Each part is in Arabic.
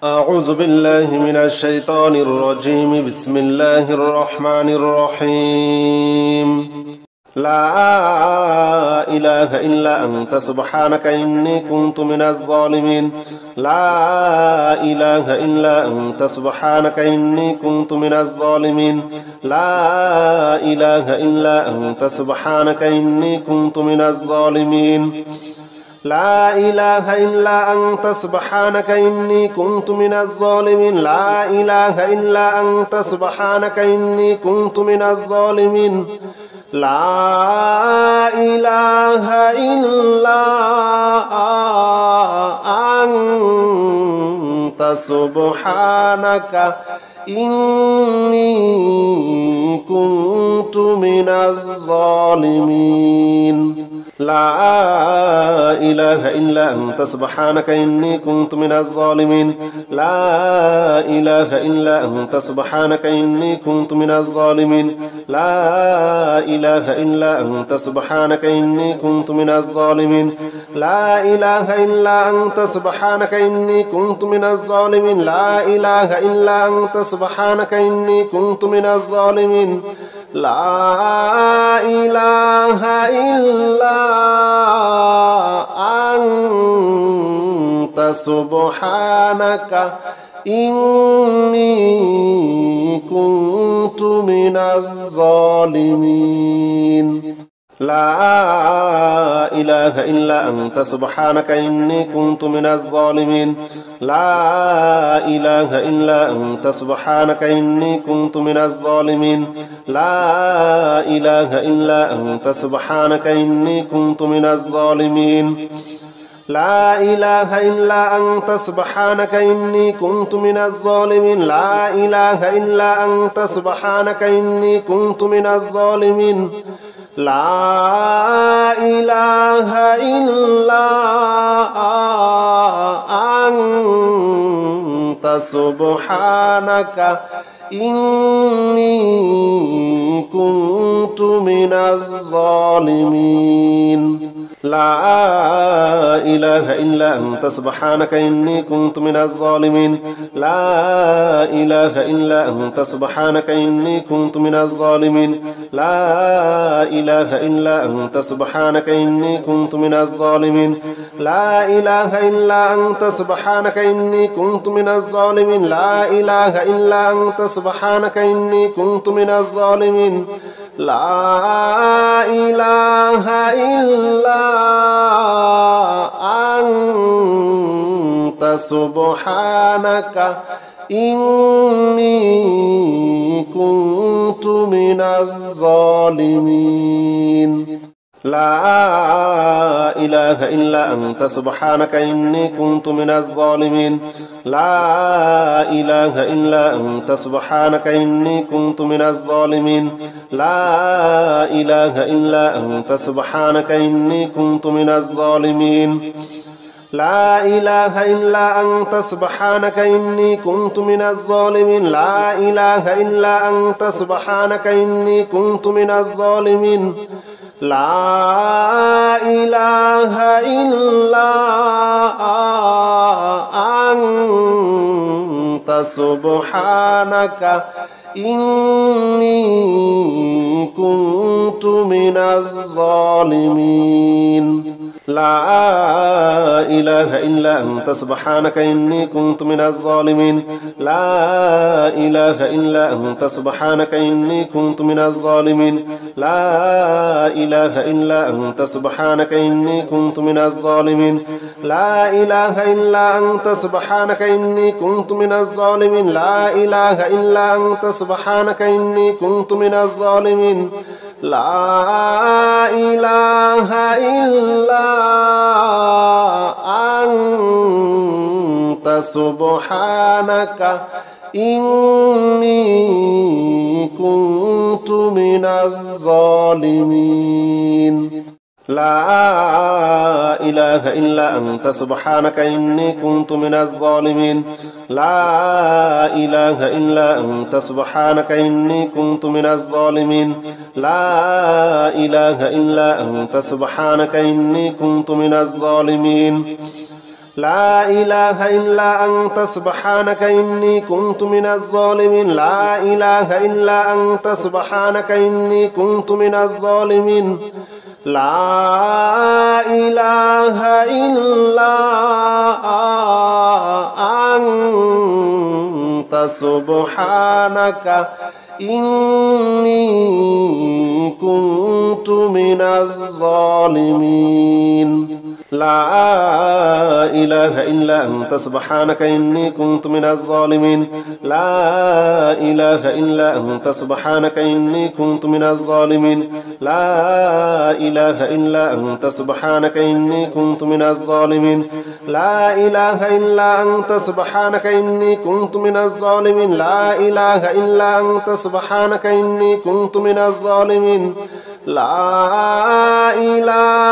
أعوذ بالله من الشيطان الرجيم. بسم الله الرحمن الرحيم. لا إله إلا أنت سبحانك إني كنت من الظالمين. لا إله إلا أنت سبحانك إني كنت من الظالمين. لا إله إلا أنت سبحانك إني كنت من الظالمين. لا إله إلا أنت سبحانك إني كنت من الظالمين. لا إله إلا أنت سبحانك إني كنت من الظالمين. لا إله إلا أنت سبحانك إني كنت من الظالمين. لا إله إلا أنت سبحانك إني كنت من الظالمين. لا إله إلا أنت سبحانك إني كنت من الظالمين. لا إله إلا أنت سبحانك إني كنت من الظالمين. لا إله إلا أنت سبحانك إني كنت من الظالمين. لا إله إلا أنت سبحانك إني كنت من الظالمين. لا إله إلا أنت سبحانك إني كنت من الظالمين. لا إله إلا أنت سبحانك إني كنت من الظالمين. لا إله إلا أنت سبحانك إني كنت من الظالمين. لا إله إلا أنت سبحانك إني كنت من الظالمين. لا إله إلا أنت سبحانك إني كنت من الظالمين. لا إله إلا أنت سبحانك إني كنت من الظالمين. لا إله إلا أنت سبحانك إني كنت من الظالمين. لا إله إلا أنت سبحانك إني كنت من الظالمين. لا إله إلا أنت سبحانك إني كنت من الظالمين. لا إله إلا أنت سبحانك إني كنت من الظالمين. لا إله إلا أنت سبحانك إني كنت من الظالمين. لا إله إلا أنت سبحانك إني كنت من الظالمين. لا إله إلا أنت سبحانك إني كنت من الظالمين. لا إله إلا أنت سبحانك إني كنت من الظالمين. لا إله إلا أنت سبحانك إني كنت من الظالمين. لا إله إلا أنت سبحانك إني كنت من الظالمين. لا إله إلا أنت سبحانك إني كنت من الظالمين. لا إله إلا أنت سبحانك إني كنت من الظالمين. لا إله إلا أنت سبحانك إني كنت من الظالمين. لا إله إلا أنت سبحانك إني كنت من الظالمين. لا إله إلا أنت سبحانك إني كنت من الظالمين. لا إله إلا أنت سبحانك إني كنت من الظالمين. لا إله إلا أنت سبحانك إني كنت من الظالمين. لا إله إلا أنت سبحانك إني كنت من الظالمين. لا إله إلا أنت سبحانك إني كنت من الظالمين. لا إله إلا أنت سبحانك إني كنت من الظالمين. لا إله إلا أنت سبحانك إني كنت من الظالمين. لا إله إلا أنت سبحانك إني كنت من الظالمين. لا إله إلا أنت سبحانك إني كنت من الظالمين لا إله إلا أنت سبحانك إني كنت من الظالمين لا إله إلا أنت سبحانك إني كنت من الظالمين لا إله إلا أنت سبحانك إني كنت من الظالمين لا إله إلا أنت سبحانك إني كنت من الظالمين لا إله إلا أنت سبحانك إني كنت من الظالمين لا إله إلا أنت سبحانك إني كنت من الظالمين لا إله إلا أنت سبحانك إني كنت من الظالمين لا إله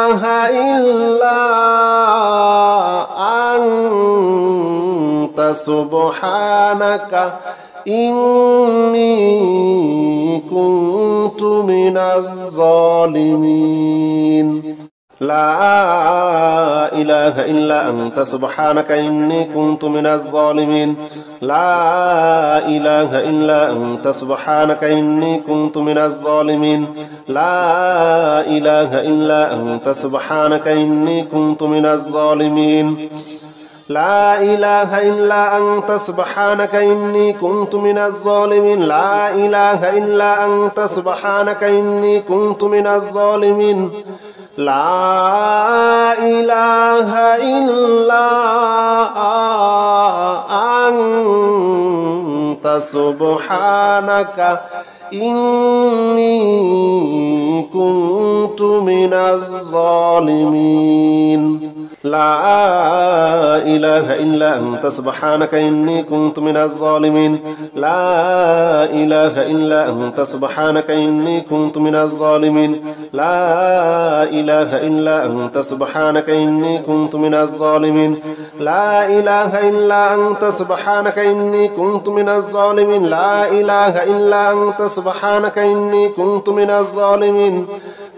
إلا أنت سبحانك إني كنت من الظالمين لا إله إلا أنت سبحانك إني كنت من الظالمين لا إله إلا أنت سبحانك إني كنت من الظالمين لا إله إلا أنت سبحانك إني كنت من الظالمين لا إله إلا أنت سبحانك إني كنت من الظالمين لا إله إلا أنت سبحانك إني كنت من الظالمين لا إله إلا أنت سبحانك إني كنت من الظالمين لا إله إلا أنت سبحانك إني كنت من الظالمين لا إله إلا أنت سبحانك إني كنت من الظالمين لا إله إلا أنت سبحانك إني كنت من الظالمين لا إله إلا أنت سبحانك إني كنت من الظالمين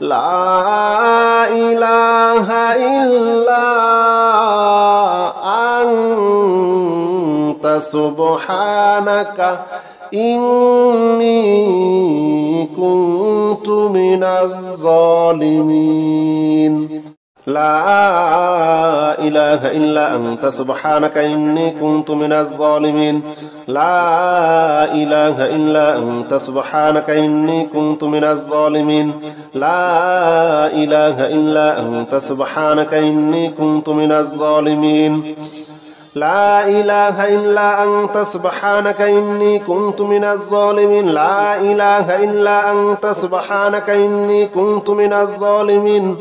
لا إله إلا أنت سبحانك إني كنت من الظالمين لا إله إلا أنت سبحانك إني كنت من الظالمين لا إله إلا أنت سبحانك إني كنت من الظالمين لا إله إلا أنت سبحانك إني كنت من الظالمين لا إله إلا أنت سبحانك إني كنت من الظالمين لا إله إلا أنت سبحانك إني كنت من الظالمين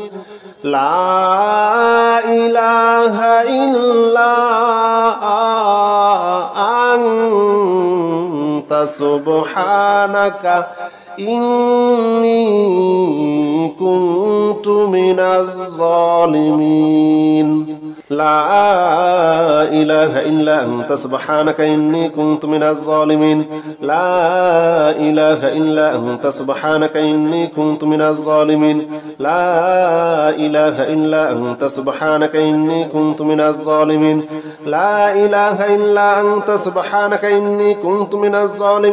لا إله إلا أنت سبحانك إني كنت من الظالمين لا إله إلا أنت سبحانك إني كنت من الظالمين لا إله إلا أنت سبحانك إني كنت من الظالمين لا إله إلا أنت سبحانك إني كنت من الظالمين لا إله إلا أنت سبحانك إني كنت من الظالمين لا إله إلا أنت سبحانك إني كنت من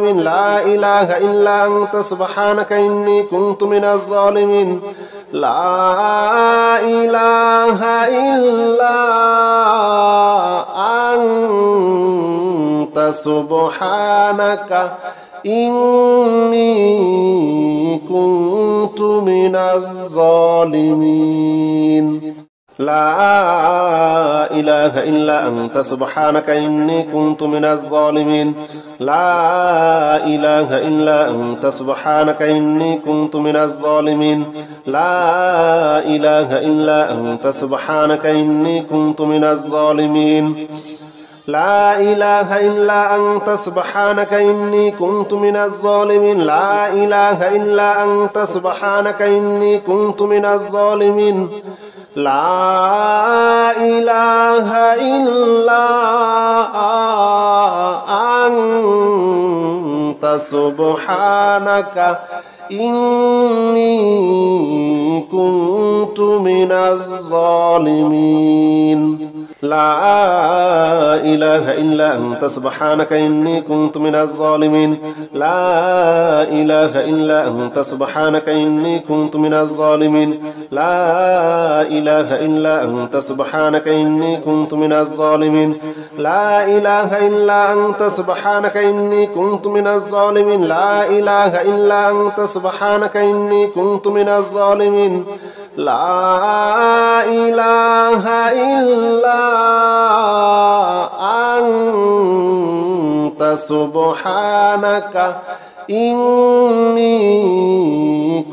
الظالمين لا إله إلا أنت سبحانك إني كنت من الظالمين لا إله إلا أنت سبحانك إني كنت من الظالمين لا إله إلا أنت سبحانك إني كنت من الظالمين لا إله إلا أنت سبحانك إني كنت من الظالمين لا إله إلا أنت سبحانك إني كنت من الظالمين لا إله إلا أنت سبحانك إني كنت من الظالمين لا إله إلا أنت سبحانك إني كنت من الظالمين لا إله إلا أنت سبحانك إني كنت من الظالمين لا إله إلا أنت سبحانك إني كنت من الظالمين لا إله إلا أنت سبحانك إني كنت من الظالمين لا إله إلا أنت سبحانك إني كنت من الظالمين لا إله إلا أنت سبحانك إني كنت من الظالمين لا إله إلا أنت سبحانك إني كنت من الظالمين لا إله إلا أنت سبحانك إني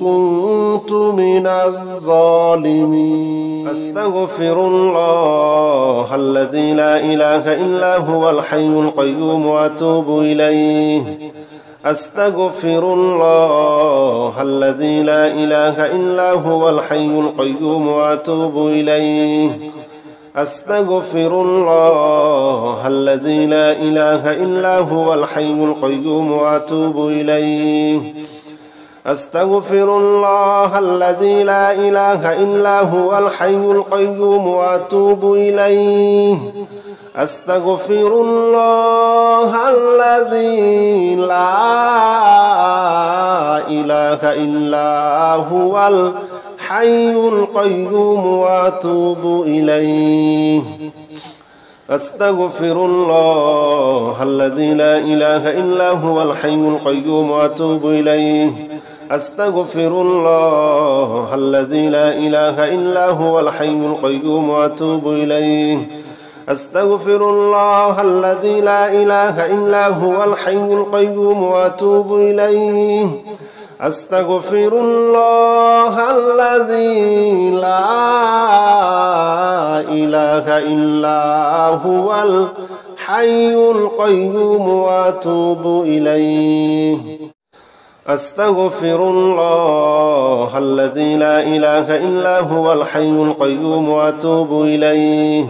كنت من الظالمين أستغفر الله الذي لا إله إلا هو الحي القيوم وأتوب إليه أستغفر الله الذي لا إله إلا هو الحي القيوم وأتوب إليه أستغفر الله الذي لا إله إلا هو الحي القيوم وأتوب إليه أستغفر الله الذي لا إله إلا هو الحي القيوم وأتوب إليه أستغفر الله الذي لا إله إلا هو الحي القيوم وأتوب إليه أستغفر الله الذي لا إله إلا هو الحي القيوم وأتوب إليه أستغفر الله الذي لا إله إلا هو الحي القيوم وأتوب إليه أستغفر الله الذي لا إله إلا هو الحي القيوم وأتوب إليه أستغفر الله الذي لا إله إلا هو الحي القيوم وأتوب إليه أستغفر الله الذي لا إله إلا هو الحي القيوم وأتوب إليه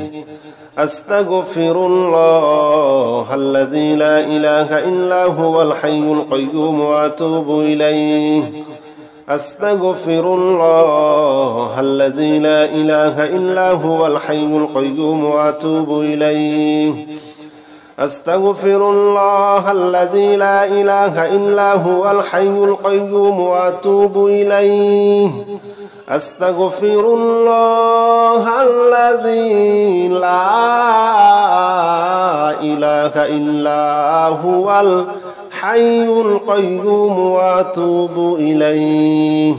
أستغفر الله الذي لا إله إلا هو الحي القيوم وأتوب إليه أستغفر الله الذي لا إله إلا هو الحي القيوم وأتوب إليه أستغفر الله الذي لا إله إلا هو الحي القيوم وأتوب إليه أستغفر الله الذي لا إله إلا هو الحي القيوم وأتوب إليه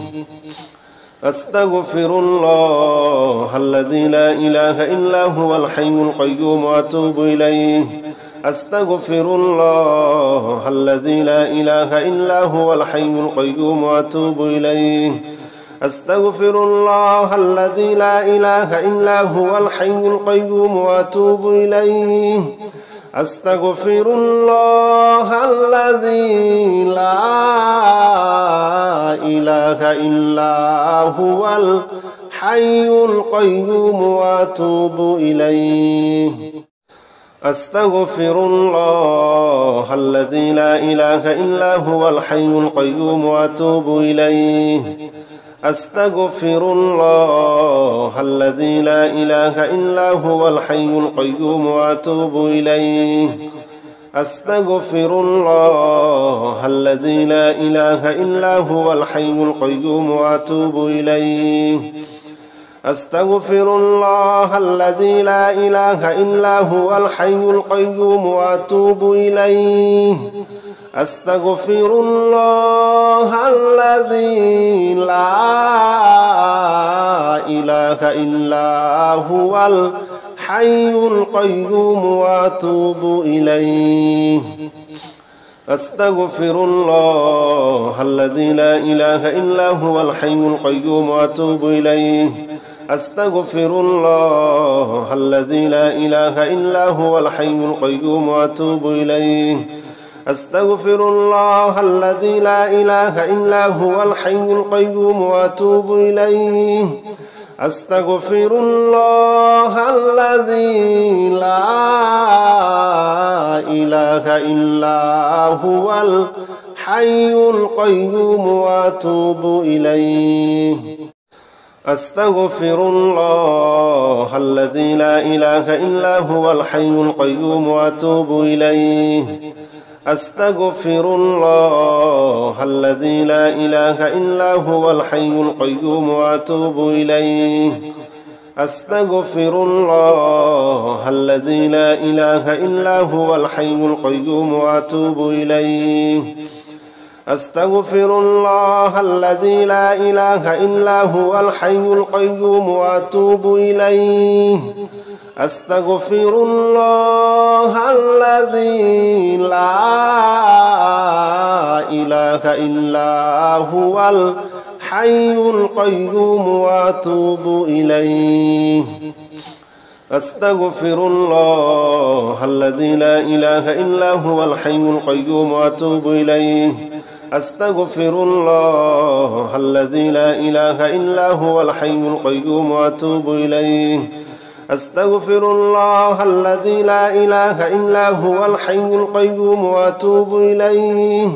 أستغفر الله الذي لا إله إلا هو الحي القيوم وأتوب إليه أستغفر الله الذي لا إله إلا هو الحي القيوم وأتوب إليه أستغفر الله الذي لا إله إلا هو الحي القيوم وأتوب إليه أستغفر الله الذي لا إله إلا هو الحي القيوم وأتوب إليه أستغفر الله الذي لا إله إلا هو الحي القيوم وأتوب إليه أستغفر الله الذي لا إله إلا هو الحي القيوم وأتوب إليه أستغفر الله الذي لا إله إلا هو الحي القيوم وأتوب إليه أستغفر الله الذي لا إله إلا هو الحي القيوم وأتوب إليه أستغفر الله الذي لا إله إلا هو الحي القيوم وأتوب إليه أستغفر الله الذي لا إله إلا هو الحي القيوم وأتوب إليه أستغفر الله الذي لا إله إلا هو الحي القيوم وأتوب إليه أستغفر الله الذي لا إله إلا هو الحي القيوم وأتوب إليه أستغفر الله الذي لا إله إلا هو الحي القيوم وأتوب إليه أستغفر الله الذي لا إله إلا هو الحي القيوم وأتوب إليه. أستغفر الله الذي لا إله إلا هو الحي القيوم وأتوب إليه. أستغفر الله الذي لا إله إلا هو الحي القيوم وأتوب إليه. أستغفر الله الذي لا إله إلا هو الحي القيوم وأتوب إليه. أستغفر الله الذي لا إله إلا هو الحي القيوم وأتوب إليه. أستغفر الله الذي لا إله إلا هو الحي القيوم وأتوب إليه. أستغفر الله الذي لا إله إلا هو الحي القيوم وأتوب إليه. أستغفر الله الذي لا إله إلا هو الحي القيوم وأتوب إليه.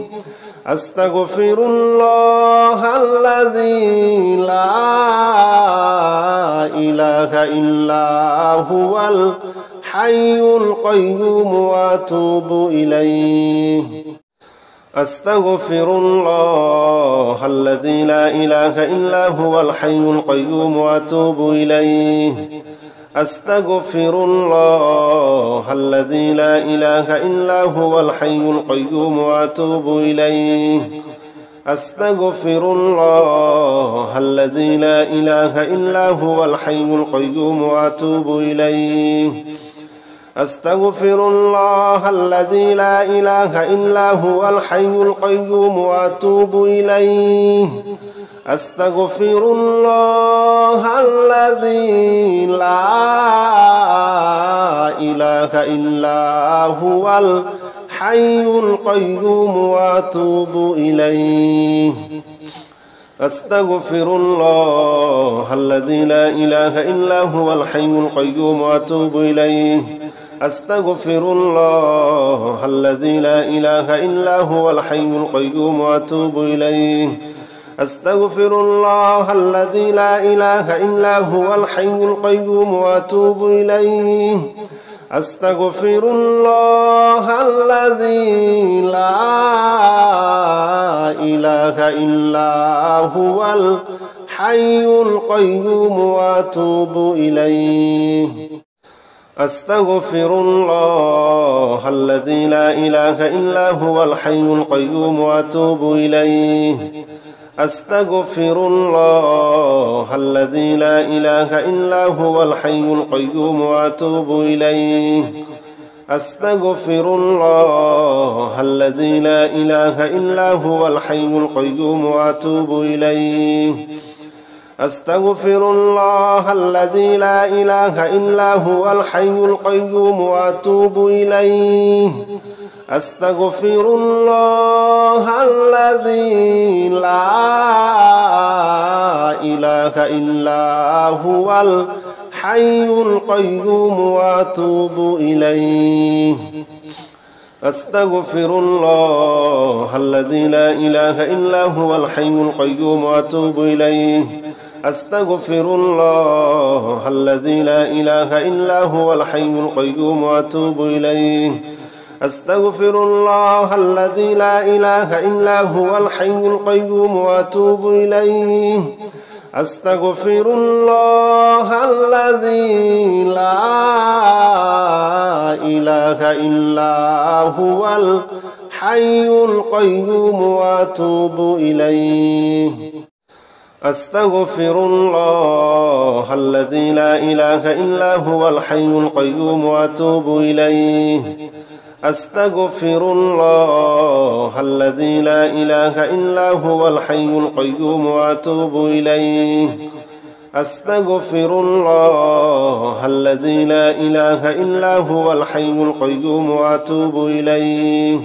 أستغفر الله الذي لا إله إلا هو الحي القيوم وأتوب إليه. أستغفر الله الذي لا إله إلا هو الحي القيوم وأتوب إليه. أستغفر الله الذي لا إله إلا هو الحي القيوم وأتوب إليه. أستغفر الله الذي لا إله إلا هو الحي القيوم وأتوب إليه. أستغفر الله الذي لا إله إلا هو الحي القيوم وأتوب إليه. أستغفر الله الذي لا إله إلا هو الحي القيوم وأتوب إليه. أستغفر الله الذي لا إله إلا هو الحي القيوم وأتوب إليه. أستغفر الله الذي لا إله إلا هو الحي القيوم وأتوب إليه. أستغفر الله الذي لا إله إلا هو الحي القيوم وأتوب إليه. أستغفر الله الذي لا إله إلا هو الحي القيوم وأتوب إليه. أستغفر الله الذي لا إله إلا هو الحي القيوم وأتوب إليه. أستغفر الله الذي لا إله إلا هو الحي القيوم وأتوب إليه. أستغفر الله الذي لا إله إلا هو الحي القيوم وأتوب إليه. أستغفر الله الذي لا إله إلا هو الحي القيوم وأتوب إليه. أستغفر الله الذي لا إله إلا هو الحي القيوم وأتوب إليه. أستغفر الله الذي لا إله إلا هو الحي القيوم وأتوب إليه. أستغفر الله الذي لا إله إلا هو الحي القيوم وأتوب إليه. أستغفر الله الذي لا إله إلا هو الحي القيوم وأتوب إليه. أستغفر الله الذي لا إله إلا هو الحي القيوم وأتوب إليه. أستغفر الله الذي لا إله إلا هو الحي القيوم وأتوب إليه. أستغفر الله الذي لا إله إلا هو الحي القيوم وأتوب إليه. أستغفر الله الذي لا إله إلا هو الحي القيوم وأتوب إليه.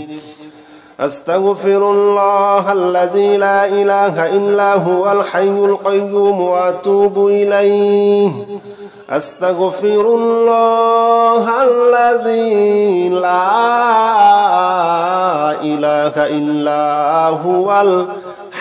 أستغفر الله الذي لا إله إلا هو الحي القيوم وأتوب إليه. أستغفر الله الذي لا إله إلا هو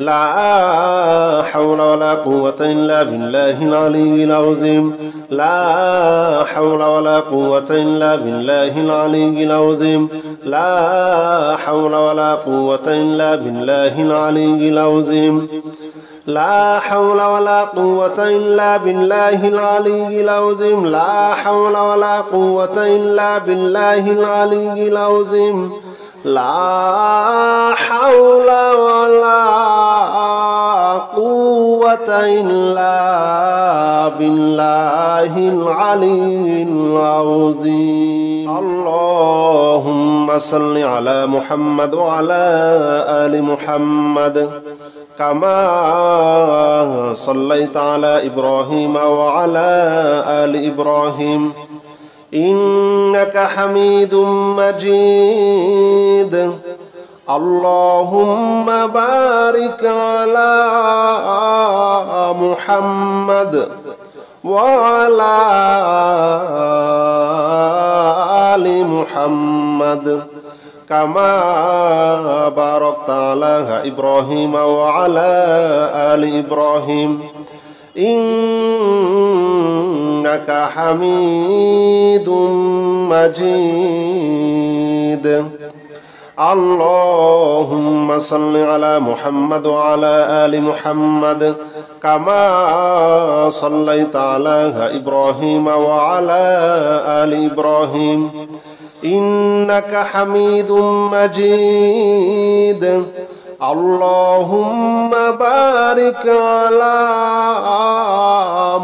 لا حول ولا قوة إلا بالله العلي العظيم لا حول ولا قوة إلا بالله العلي العظيم لا حول ولا قوة إلا بالله العلي العظيم لا حول ولا قوة إلا بالله العلي العظيم لا حول ولا قوة إلا بالله العلي العظيم لا حول ولا قوة إلا بالله العلي العظيم اللهم صل على محمد وعلى آل محمد كما صليت على إبراهيم وعلى آل إبراهيم إنك حميد مجيد اللهم بارك على محمد وعلى آل محمد كما باركت على إبراهيم وعلى آل إبراهيم إنك حميد مجيد اللهم صل على محمد وعلى آل محمد كما صليت على إبراهيم وعلى آل إبراهيم إنك حميد مجيد اللهم بارك على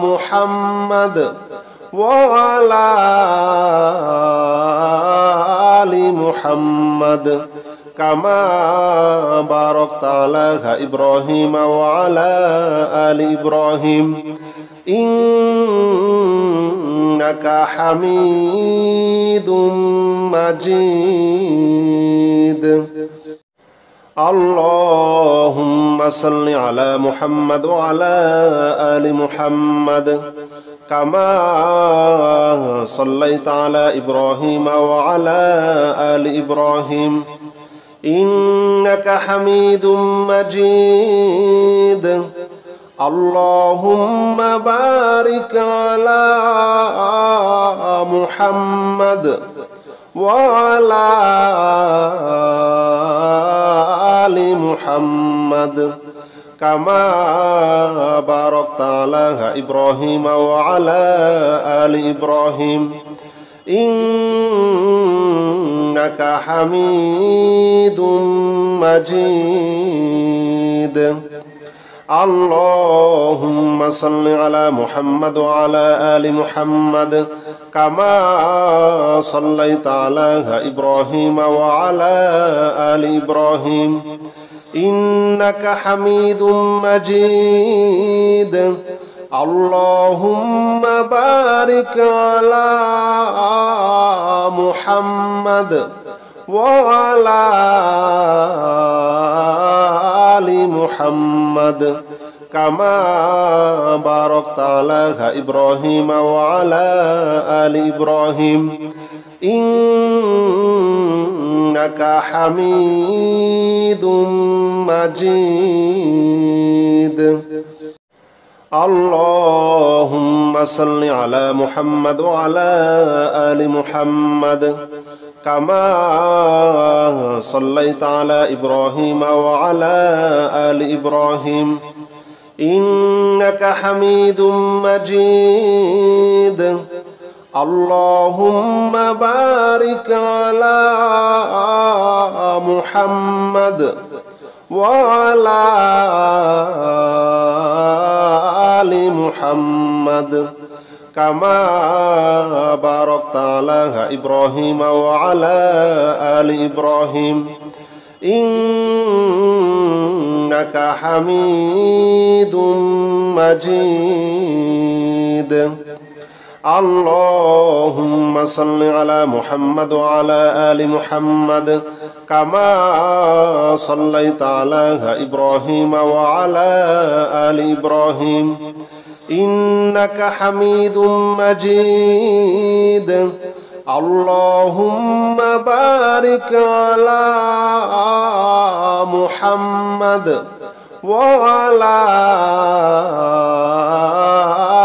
محمد وعلى آل محمد كما باركت على إبراهيم وعلى آل إبراهيم إنك حميد مجيد اللهم صل على محمد وعلى آل محمد كما صليت على إبراهيم وعلى آل إبراهيم إنك حميد مجيد اللهم بارك على محمد وعلى آل محمد كما باركت على إبراهيم وعلى آل إبراهيم إنك حميد مجيد اللهم صل على محمد وعلى آل محمد كما صليت على إبراهيم وعلى آل إبراهيم إنك حميد مجيد اللهم بارك على محمد وعلى آل محمد كما باركت على إبراهيم وعلى آل إبراهيم إنك حميد مجيد اللهم صل على محمد وعلى آل محمد كما صليت على إبراهيم وعلى آل إبراهيم إنك حميد مجيد اللهم بارك على محمد وعلى آل محمد كما باركت على إبراهيم وعلى آل إبراهيم إنك حميد مجيد اللهم صل على محمد وعلى آل محمد كما صليت على إبراهيم وعلى آل إبراهيم إنك حميد مجيد اللهم بارك على محمد وعلى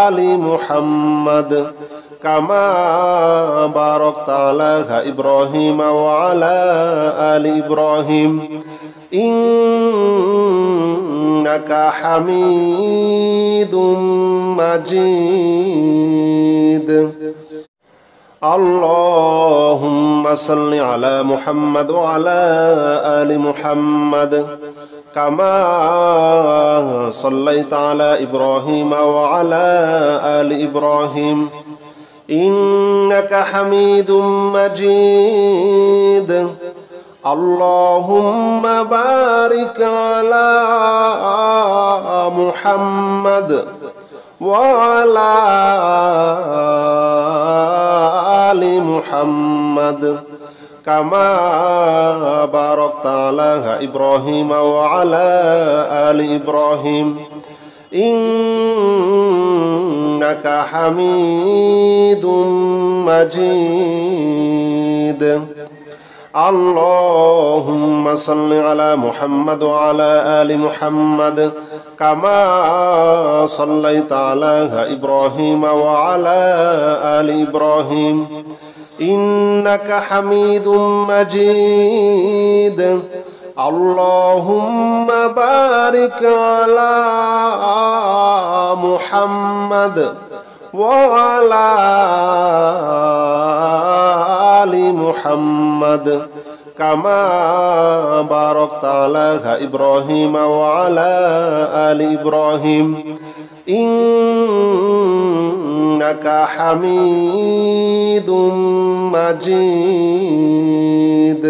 آل محمد كما باركت على إبراهيم وعلى آل إبراهيم إنك حميد مجيد. اللهم صل على محمد وعلى آل محمد كما صليت على إبراهيم وعلى آل إبراهيم إنك حميد مجيد. اللهم بارك على محمد وعلى آل محمد كما باركت على إبراهيم وعلى آل إبراهيم إنك حميد مجيد. اللهم صل على محمد وعلى آل محمد كما صليت على إبراهيم وعلى آل إبراهيم إنك حميد مجيد. اللهم بارك على محمد وعلى آل محمد كما باركت على إبراهيم وعلى آل إبراهيم إنك حميد مجيد.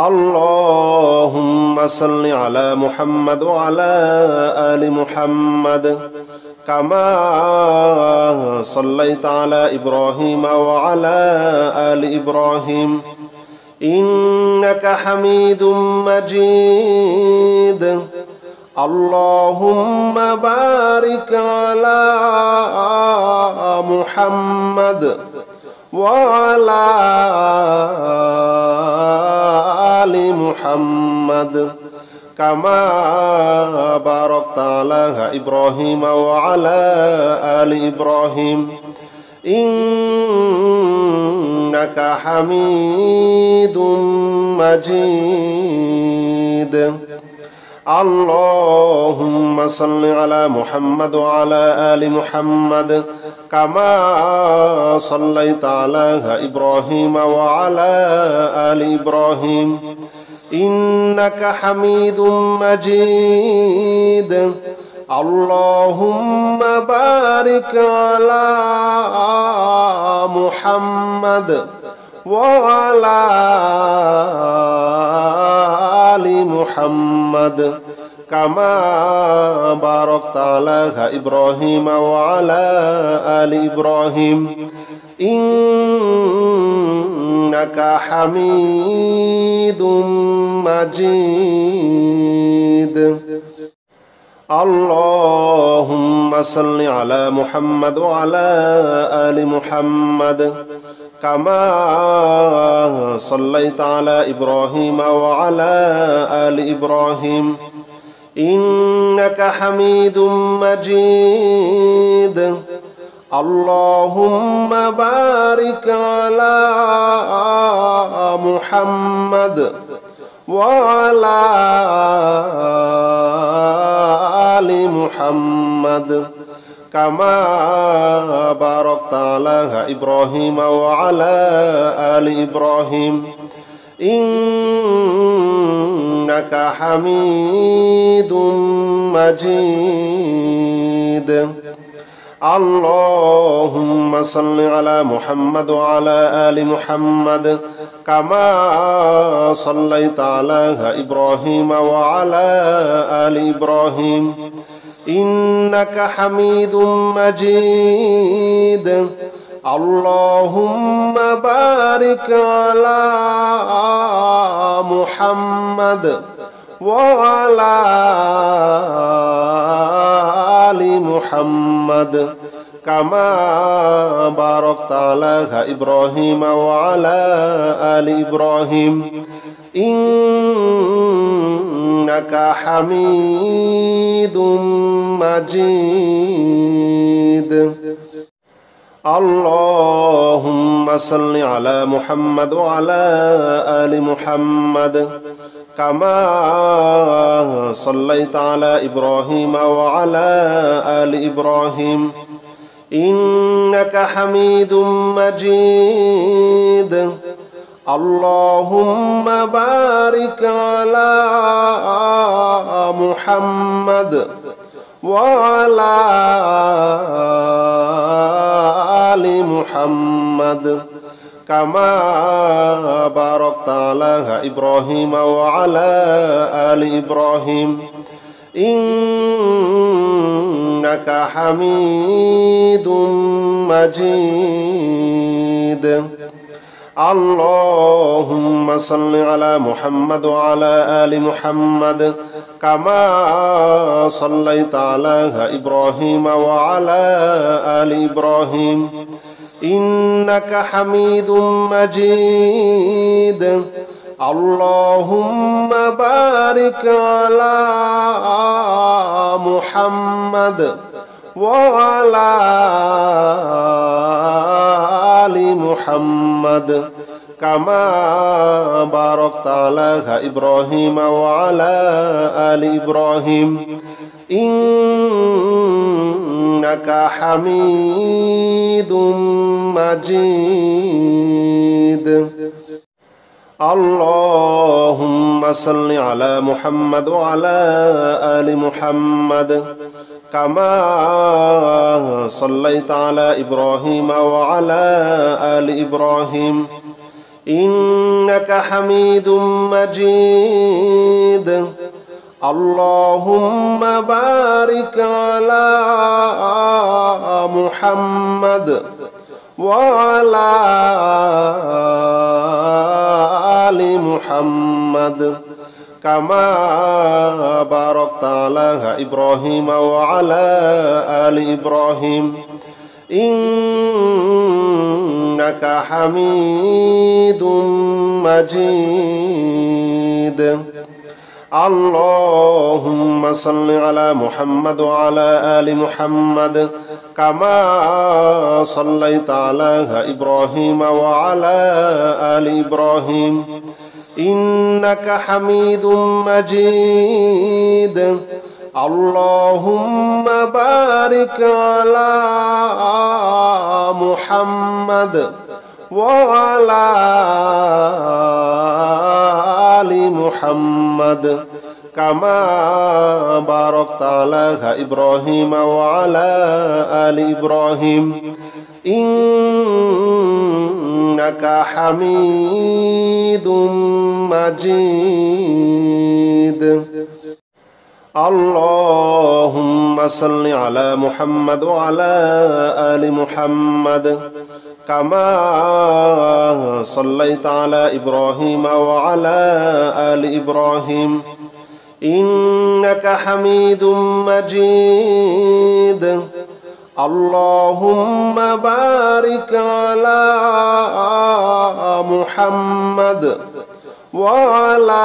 اللهم صل على محمد وعلى آل محمد كما صليت على إبراهيم وعلى آل إبراهيم إنك حميد مجيد. اللهم بارك على محمد وعلى آل محمد كما باركت على إبراهيم وعلى آل إبراهيم إنك حميد مجيد. اللهم صل على محمد وعلى آل محمد كما صليت على إبراهيم وعلى آل إبراهيم إنك حميد مجيد. اللهم بارك على محمد وعلى آل محمد كما باركت على إبراهيم وعلى آل إبراهيم إنك حميد مجيد. اللهم صل على محمد وعلى آل محمد كما صليت على إبراهيم وعلى آل إبراهيم إنك حميد مجيد. اللهم بارك على محمد وعلى آل محمد كما باركت على إبراهيم وعلى آل إبراهيم إنك حميد مجيد. اللهم صل على محمد وعلى آل محمد كما صليت على إبراهيم وعلى آل إبراهيم إنك حميد مجيد. اللهم بارك على محمد وعلى آل محمد كما باركت على إبراهيم وعلى آل إبراهيم إنك حميد مجيد اللهم صل على محمد وعلى آل محمد كما صليت على إبراهيم وعلى آل إبراهيم إنك حميد مجيد اللهم بارك على محمد وعلى آل محمد كما باركت على إبراهيم وعلى آل إبراهيم إنك حميد مجيد اللهم صل على محمد وعلى آل محمد كما صليت على إبراهيم وعلى آل إبراهيم إنك حميد مجيد اللهم بارك على محمد وعلى آل محمد كما باركت على إبراهيم وعلى آل إبراهيم إنك حميد مجيد اللهم صل على محمد وعلى آل محمد كما صليت على إبراهيم وعلى آل إبراهيم إنك حميد مجيد اللهم بارك على محمد وعلى آل محمد كما باركت على إبراهيم وعلى آل إبراهيم إنك حميد مجيد اللهم صل على محمد وعلى آل محمد كما صليت على إبراهيم وعلى آل إبراهيم إنك حميد مجيد اللهم بارك على محمد وعلى آل محمد كما باركت على إبراهيم وعلى آل إبراهيم إنك حميد مجيد اللهم صل على محمد وعلى آل محمد كما صليت على إبراهيم وعلى آل إبراهيم إنك حميد مجيد اللهم بارك على محمد وعلى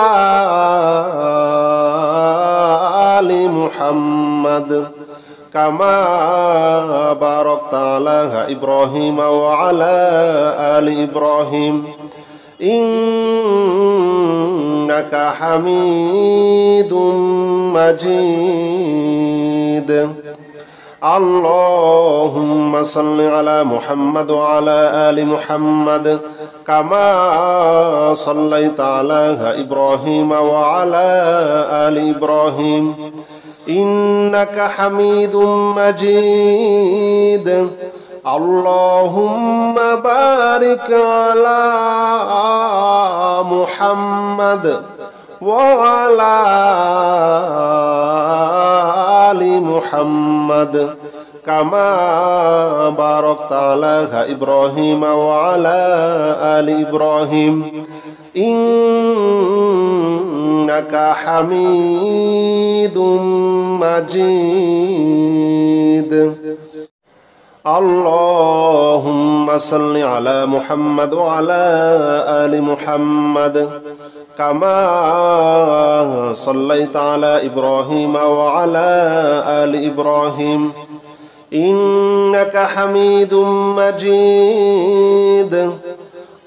آل محمد كما باركت على إبراهيم وعلى آل إبراهيم إنك حميد مجيد اللهم صل على محمد وعلى آل محمد كما صليت على إبراهيم وعلى آل إبراهيم إنك حميد مجيد اللهم بارك على محمد وعلى آل محمد كما باركت على إبراهيم وعلى آل إبراهيم إنك حميد مجيد اللهم صل على محمد وعلى آل محمد كما صليت على إبراهيم وعلى آل إبراهيم إنك حميد مجيد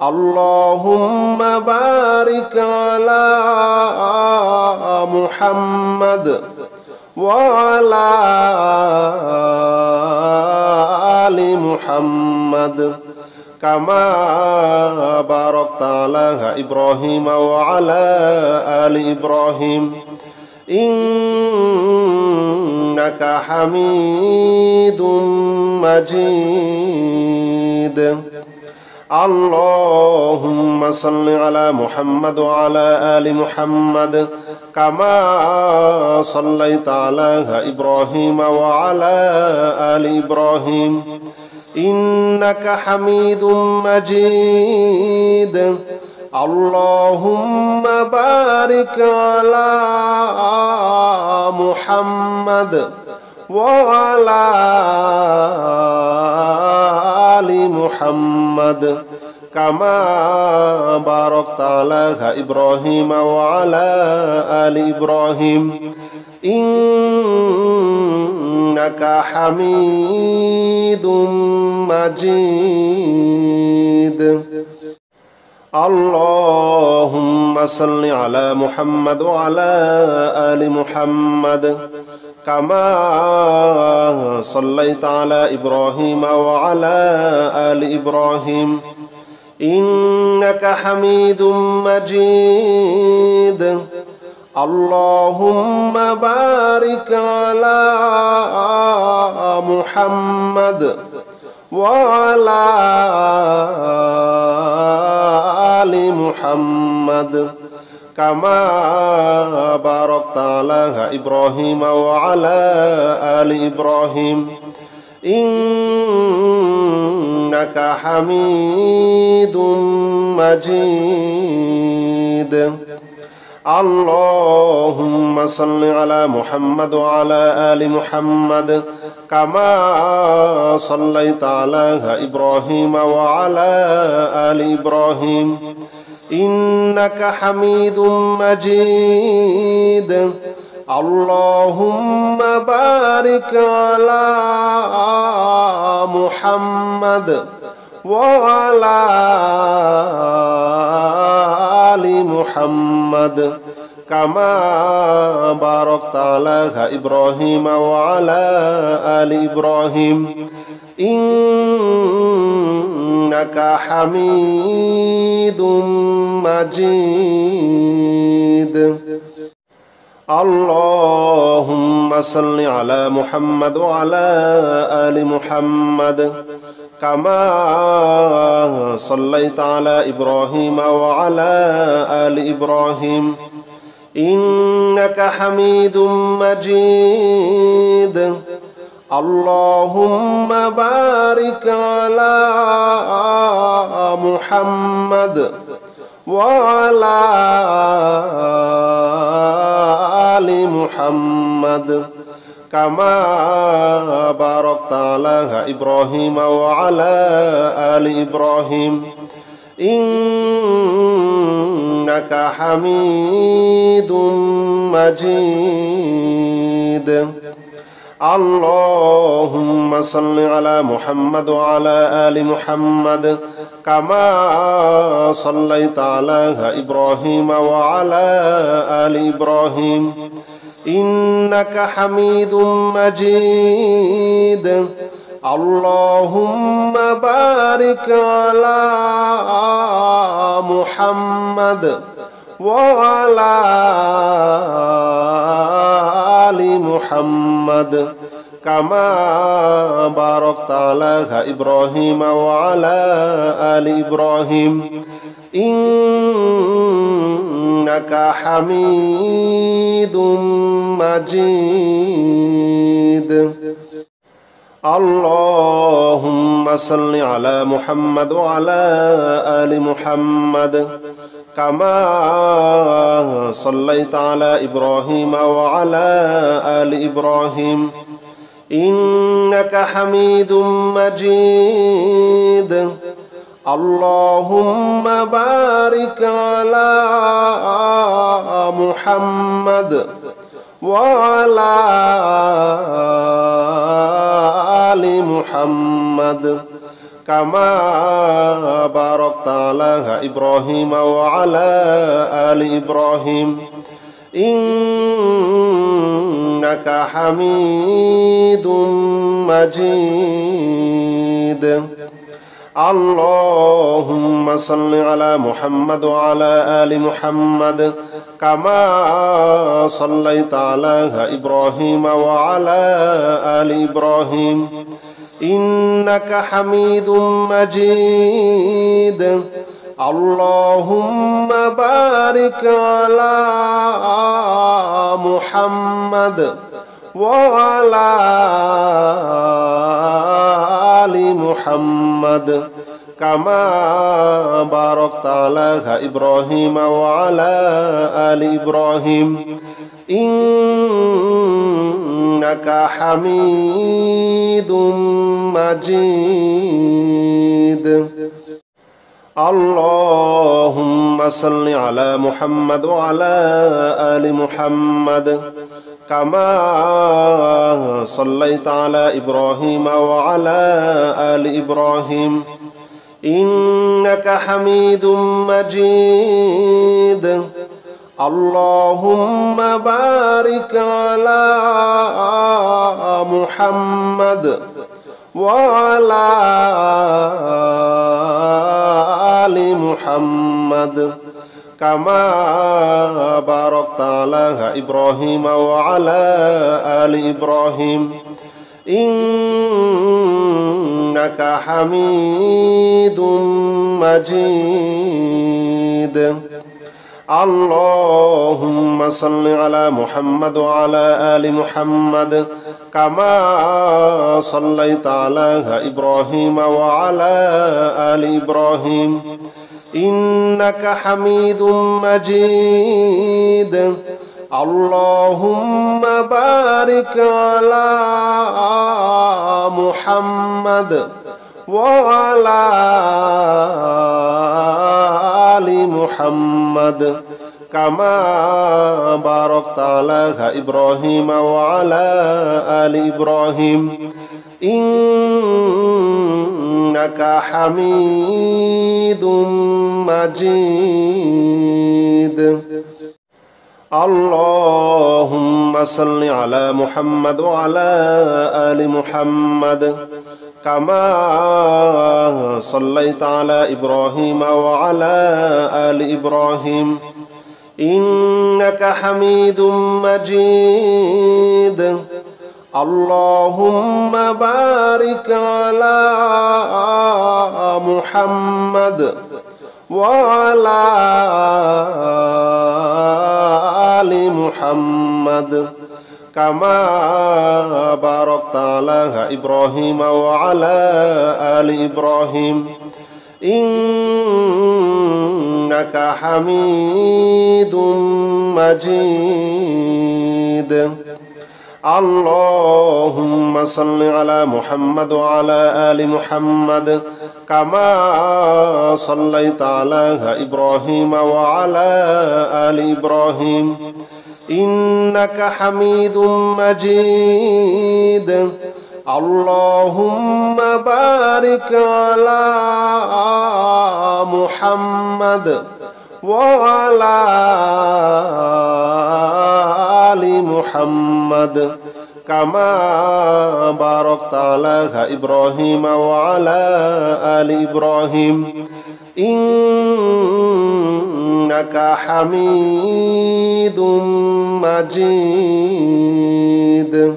اللهم بارك على محمد وعلى آل محمد كما باركت على إبراهيم وعلى آل إبراهيم إنك حميد مجيد اللهم صل على محمد وعلى آل محمد كما صليت على إبراهيم وعلى آل إبراهيم إنك حميد مجيد اللهم بارك على محمد وعلى آل محمد كما باركت على إبراهيم وعلى آل إبراهيم إنك حميد مجيد اللهم صل على محمد وعلى آل محمد كما صليت على إبراهيم وعلى آل إبراهيم إنك حميد مجيد اللهم بارك على محمد وعلى آل محمد كما باركت على إبراهيم وعلى آل إبراهيم إنك حميد مجيد اللهم صل على محمد وعلى آل محمد كما صليت على إبراهيم وعلى آل إبراهيم إنك حميد مجيد اللهم بارك على محمد وعلى آل محمد كما باركت على إبراهيم وعلى آل إبراهيم إنك حميد مجيد اللهم صل على محمد وعلى آل محمد كما صليت على إبراهيم وعلى آل إبراهيم إنك حميد مجيد اللهم بارك على محمد وعلى آل محمد كما باركت على إبراهيم وعلى آل إبراهيم إنك حميد مجيد اللهم صل على محمد وعلى آل محمد كما صليت على إبراهيم وعلى آل إبراهيم إنك حميد مجيد اللهم بارك على محمد وعلى آل محمد كما باركت على إبراهيم وعلى آل إبراهيم إنك حميد مجيد اللهم صل على محمد وعلى آل محمد كما صليت على إبراهيم وعلى آل إبراهيم إنك حميد مجيد اللهم بارك على محمد وعلى آل محمد كما باركت على إبراهيم وعلى آل إبراهيم إنك حميد مجيد اللهم صل على محمد وعلى آل محمد كما صليت على إبراهيم وعلى آل إبراهيم إنك حميد مجيد اللهم بارك على محمد وعلى آل محمد كما باركت على إبراهيم وعلى آل إبراهيم إنك حميد مجيد اللهم صل على محمد وعلى آل محمد كما صليت على إبراهيم وعلى آل إبراهيم إنك حميد مجيد اللهم بارك على محمد وعلى آل محمد كما باركت على إبراهيم وعلى آل إبراهيم إنك حميد مجيد اللهم صل على محمد وعلى آل محمد كما صليت على إبراهيم وعلى آل إبراهيم إنك حميد مجيد اللهم بارك على محمد وعلى آل محمد كما باركت على إبراهيم وعلى آل إبراهيم إنك حميد مجيد اللهم صل على محمد وعلى آل محمد كما صليت على إبراهيم وعلى آل إبراهيم إنك حميد مجيد اللهم بارك على محمد وعلى آل محمد كما باركت على إبراهيم وعلى آل إبراهيم إنك حميد مجيد اللهم صل على محمد وعلى آل محمد كما صليت على إبراهيم وعلى آل إبراهيم إنك حميد مجيد اللهم بارك على محمد وعلى آل محمد كما باركت على إبراهيم وعلى آل إبراهيم إنك حميد مجيد